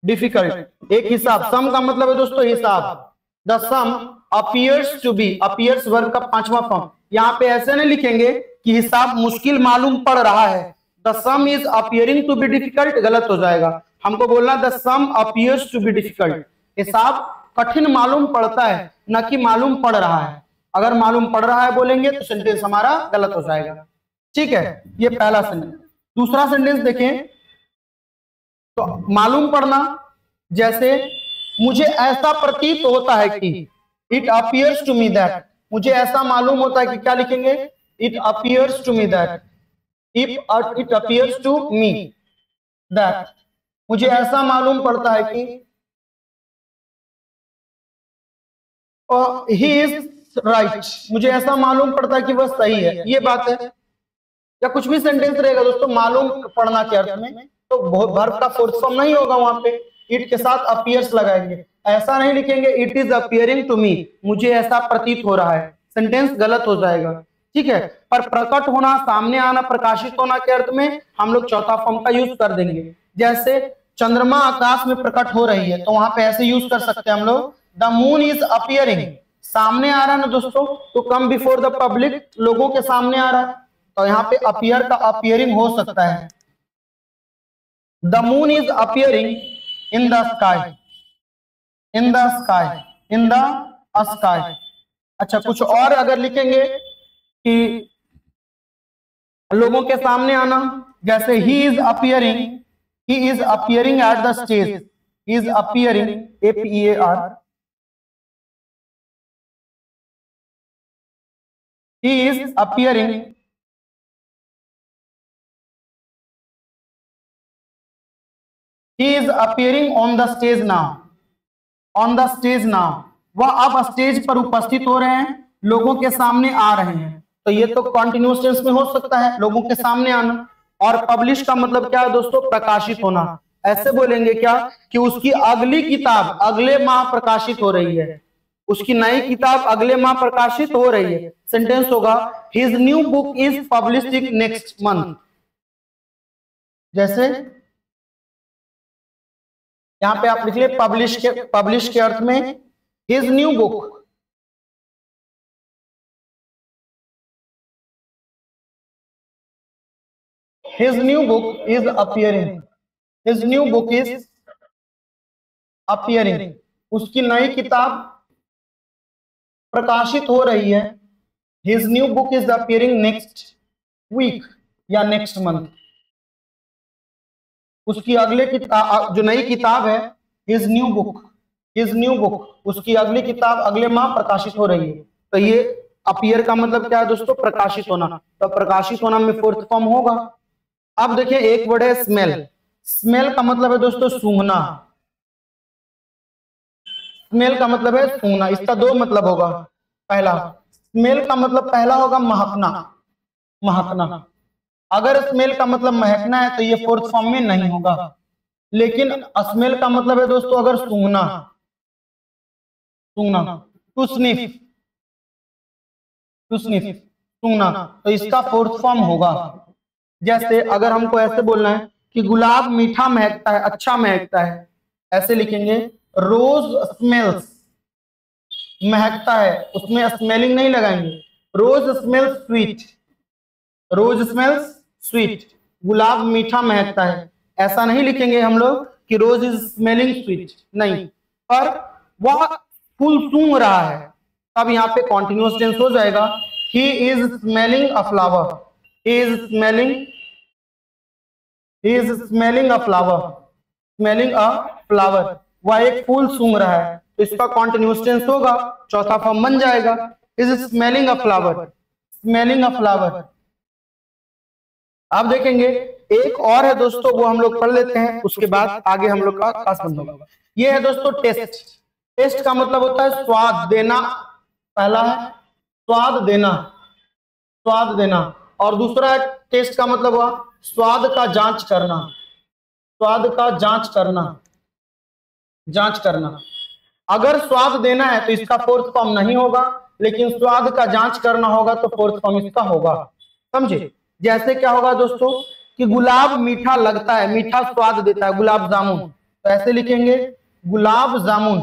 difficult. एक हिसाब, सम का मतलब है दोस्तों हिसाब। The sum appears to be, appears verb का पांचवा फॉर्म। यहाँ पे ऐसे नहीं लिखेंगे कि हिसाब मुश्किल मालूम पड़ रहा है, the sum is appearing to be difficult, गलत हो जाएगा। हमको बोलना the sum appears to be difficult, हिसाब कठिन मालूम पड़ता है, न कि मालूम पड़ रहा है। अगर मालूम पड़ रहा है बोलेंगे तो सेंटेंस हमारा गलत हो जाएगा, ठीक है। ये पहला सेंटेंस। दूसरा सेंटेंस देखें, तो मालूम पड़ना, जैसे मुझे ऐसा प्रतीत होता है कि, it appears to me that, मुझे ऐसा मालूम होता है कि, क्या लिखेंगे, it appears to me that, it appears to me that, मुझे ऐसा मालूम पड़ता है कि ही इज राइट, मुझे ऐसा मालूम पड़ता है कि वह सही है, ये बात है। या कुछ भी सेंटेंस रहेगा दोस्तों मालूम पड़ना के अर्थ में, तो वर्ब का फोर्थ फॉर्म नहीं होगा, वहां पे इट के साथ अपीयर्स लगाएंगे। ऐसा नहीं लिखेंगे it is appearing to me, मुझे ऐसा प्रतीत हो रहा है, सेंटेंस गलत हो जाएगा, ठीक है। पर प्रकट होना, सामने आना, प्रकाशित होना के अर्थ में हम लोग चौथा फॉर्म का यूज कर देंगे। जैसे चंद्रमा आकाश में प्रकट हो रही है, तो वहां पे ऐसे यूज कर सकते हैं हम लोग, द मून इज अपीयरिंग, सामने आ रहा है ना दोस्तों, तो कम बिफोर द पब्लिक, लोगों के सामने आ रहा है, तो यहाँ पे अपीयर का अपीयरिंग हो सकता है। The moon is appearing in the sky, in the sky, in the sky. अच्छा, कुछ और अगर लिखेंगे कि लोगों के सामने आना, जैसे he is appearing, he is appearing at the stage, he is appearing, APEAR, he is appearing, he is appearing on the stage now, on the stage now, वह अब स्टेज पर उपस्थित हो रहे हैं, लोगों के सामने आ रहे हैं। तो ये तो कॉन्टिन्यूअस टेंस में हो सकता है, लोगों के सामने आना। और पब्लिश का मतलब क्या है दोस्तों, प्रकाशित होना। ऐसे बोलेंगे क्या कि उसकी अगली किताब अगले माह प्रकाशित हो रही है, उसकी नई किताब अगले माह प्रकाशित हो रही है। सेंटेंस होगा his new book is published next month. जैसे यहां पे आप लिख ले पब्लिश के अर्थ में his new book, his new book is appearing, his new book is appearing, उसकी नई किताब प्रकाशित हो रही है। his new book is appearing next week या next month, उसकी अगले किताब जो नई किताब है his new book उसकी अगली किताब अगले माह प्रकाशित हो रही है। तो ये अपीयर का मतलब क्या है दोस्तों, प्रकाशित होना। तो प्रकाशित होना में फोर्थ फॉर्म होगा। अब देखिए एक वर्ड है स्मेल, स्मेल का मतलब है दोस्तों सूंघना, स्मेल का मतलब है सूंघना। इसका दो मतलब होगा। पहला स्मेल का मतलब पहला होगा महकना, महकना। अगर स्मेल का मतलब महकना है तो ये फोर्थ फॉर्म में नहीं होगा। लेकिन स्मेल का मतलब है दोस्तों अगर सूंघना, सूंघना, टू स्निफ, टू स्निफ, सूंघना, तो इसका फोर्थ फॉर्म होगा। जैसे अगर हमको ऐसे बोलना है कि गुलाब मीठा महकता है, अच्छा महकता है, ऐसे लिखेंगे रोज स्मेल्स, महकता है, उसमें स्मेलिंग नहीं लगाएंगे। रोज स्मेल्स स्वीट, रोज स्मेल्स स्वीट, गुलाब मीठा महकता है, ऐसा नहीं लिखेंगे हम लोग कि रोज इज स्मेलिंग स्वीट, नहीं। पर वह फूल सूंघ रहा है, तब यहाँ पे कॉन्टिन्यूअस टेंस हो जाएगा he is smelling a flower, he is smelling a flower, smelling a flower, वह एक फूल सूंघ रहा है, तो इसका कॉन्टिन्यूअस टेंस होगा, चौथा फॉर्म बन जाएगा is smelling a flower, smelling a flower। अब देखेंगे एक और है दोस्तों, वो हम लोग पढ़ लेते हैं, उसके बाद आगे हम लोग का क्लास बंद होगा। ये है दोस्तों टेस्ट। टेस्ट का मतलब होता है स्वाद देना, पहला है स्वाद देना, स्वाद देना, और दूसरा टेस्ट का मतलब हुआ स्वाद का जांच करना, स्वाद का जांच करना, जांच करना। अगर स्वाद देना है तो इसका फोर्थ फॉर्म नहीं होगा, लेकिन स्वाद का जांच करना होगा तो फोर्थ फॉर्म इसका होगा, समझे। जैसे क्या होगा दोस्तों कि गुलाब मीठा लगता है, मीठा स्वाद देता है, गुलाब जामुन, तो ऐसे लिखेंगे गुलाब जामुन,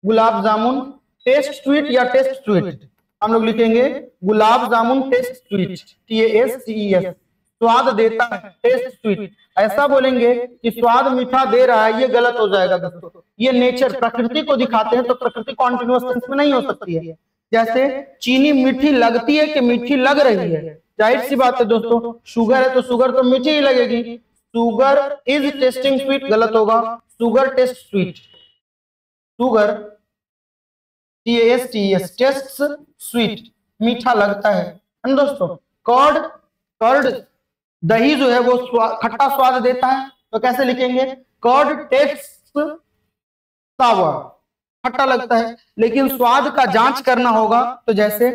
गुलाब जामुन टेस्ट स्वीट या टेस्ट स्वीट, हम लोग लिखेंगे gulab jamun test sweet, TASTES, स्वाद देता है, टेस्ट स्वीट। ऐसा बोलेंगे कि स्वाद मीठा दे रहा है, ये गलत हो जाएगा दोस्तों। ये नेचर प्रकृति को दिखाते हैं, तो प्रकृति कॉन्टिन्यूअस टेंस में नहीं हो सकती है। जैसे चीनी मीठी लगती है कि मीठी लग रही है, जाहिर सी बात है दोस्तों, शुगर है तो शुगर तो मीठी ही लगेगी। शुगर इज टेस्टिंग स्वीट गलत होगा, sugar test sweet, sugar TASTES test sweet, मीठा लगता है ना दोस्तों। कर्ड, कर्ड दही जो है वो खट्टा स्वाद देता है, तो कैसे लिखेंगे कर्ड टेस्ट सावर, खट्टा लगता है, लेकिन स्वाद का जांच करना होगा तो जैसे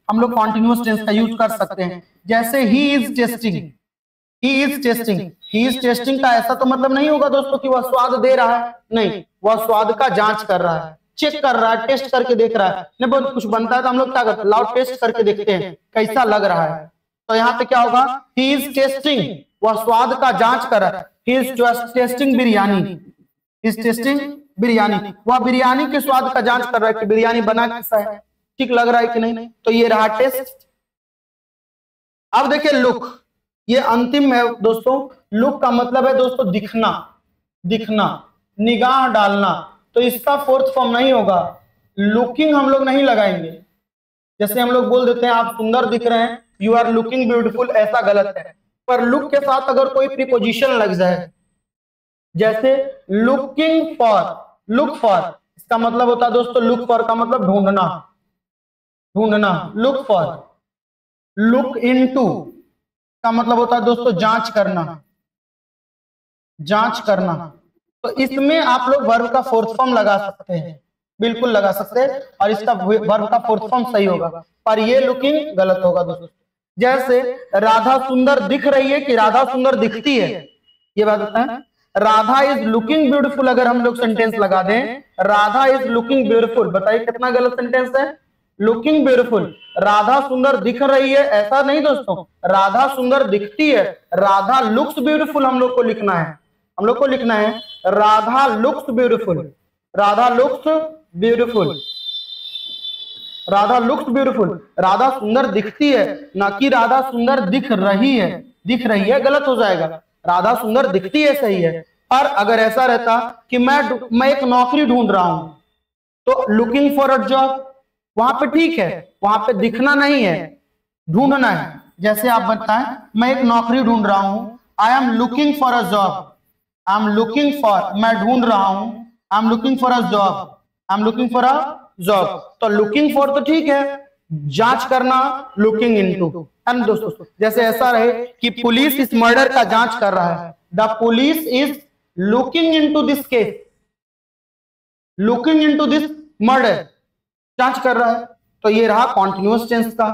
हम लोग कॉन्टिन्यूअस टेंस का यूज कर सकते हैं। जैसे he is testing, he is testing, he is testing का ऐसा तो मतलब नहीं होगा दोस्तों कि वह स्वाद दे रहा है, नहीं, वह स्वाद का जांच कर रहा है, चेक कर रहा है, टेस्ट करके देख रहा है। नहीं बहुत कुछ बनता है तो हम लोग क्या करते हैं, लाओ टेस्ट करके देखते हैं कैसा लग रहा है। तो यहाँ पे क्या होगा, ही इज टेस्टिंग, वह स्वाद का जांच कर रहा है, he is testing biryani, is testing biryani, वह बिरयानी के स्वाद का जांच कर रहा है कि बिरयानी बना कैसा है, ठीक लग रहा है कि नहीं। तो ये रहा टेस्ट। अब देखिए लुक, ये अंतिम है दोस्तों। लुक का मतलब है दोस्तों दिखना, दिखना, निगाह डालना, तो इसका फोर्थ फॉर्म नहीं होगा। लुकिंग हम लोग नहीं लगाएंगे। जैसे हम लोग बोल देते हैं आप सुंदर दिख रहे हैं, यू आर लुकिंग ब्यूटीफुल, ऐसा गलत है। पर लुक के साथ अगर कोई प्रीपोजिशन लग जाए, जैसे लुकिंग फॉर, लुक फॉर, इसका मतलब होता है दोस्तों, लुक फॉर का मतलब ढूंढना, ढूंढना, लुक फॉर। लुक इनटू का मतलब होता है दोस्तों जांच करना, जांच करना। तो इसमें आप लोग वर्ब का फोर्थ फॉर्म लगा सकते हैं, बिल्कुल लगा सकते हैं, और इसका वर्ब का फोर्थ फॉर्म सही होगा, पर ये लुकिंग गलत होगा दोस्तों। जैसे राधा सुंदर दिख रही है कि राधा सुंदर दिखती है, ये बात होता है। राधा इज लुकिंग ब्यूटीफुल अगर हम लोग सेंटेंस लगा दें, राधा इज लुकिंग ब्यूटीफुल, बताइए कितना गलत सेंटेंस है? लुकिंग ब्यूटीफुल, राधा सुंदर दिख रही है, ऐसा नहीं दोस्तों, राधा सुंदर दिखती है, राधा लुक्स ब्यूटीफुल हम लोग को लिखना है, हम लोग को लिखना है Radha looks beautiful, Radha looks beautiful, Radha looks beautiful, Radha सुंदर दिखती है, ना कि राधा सुंदर दिख रही है, दिख रही है गलत हो जाएगा, राधा सुंदर दिखती है सही है। पर अगर ऐसा रहता कि मैं एक नौकरी ढूंढ रहा हूं, तो लुकिंग फॉर अ जॉब, वहां पे ठीक है, वहां पे दिखना नहीं है, ढूंढना है। जैसे आप बताएं मैं एक नौकरी ढूंढ रहा हूं, I am looking for a job, I am looking for, मैं ढूंढ रहा हूं, I am looking for a job, I am looking for a job, तो लुकिंग फॉर तो ठीक है, जांच करना लुकिंग इनटू, है ना दोस्तों। जैसे ऐसा रहे कि पुलिस इस मर्डर का जांच कर रहा है, the police is looking into this case, looking into this murder, जांच कर रहा है, तो ये रहा कॉन्टिन्यूअस टेंस का।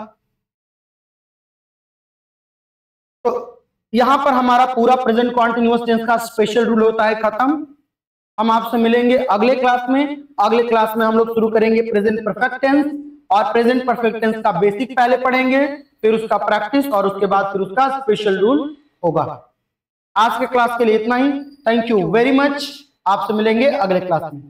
तो यहां पर हमारा पूरा प्रेजेंट कॉन्टिन्यूअस टेंस का स्पेशल रूल होता है खत्म। हम आपसे मिलेंगे अगले क्लास में, अगले क्लास में हम लोग शुरू करेंगे प्रेजेंट परफेक्ट टेंस, और प्रेजेंट परफेक्ट टेंस का बेसिक पहले पढ़ेंगे, फिर उसका प्रैक्टिस, और उसके बाद फिर उसका स्पेशल रूल होगा। आज के क्लास के लिए इतना ही, थैंक यू वेरी मच, आपसे मिलेंगे अगले क्लास में।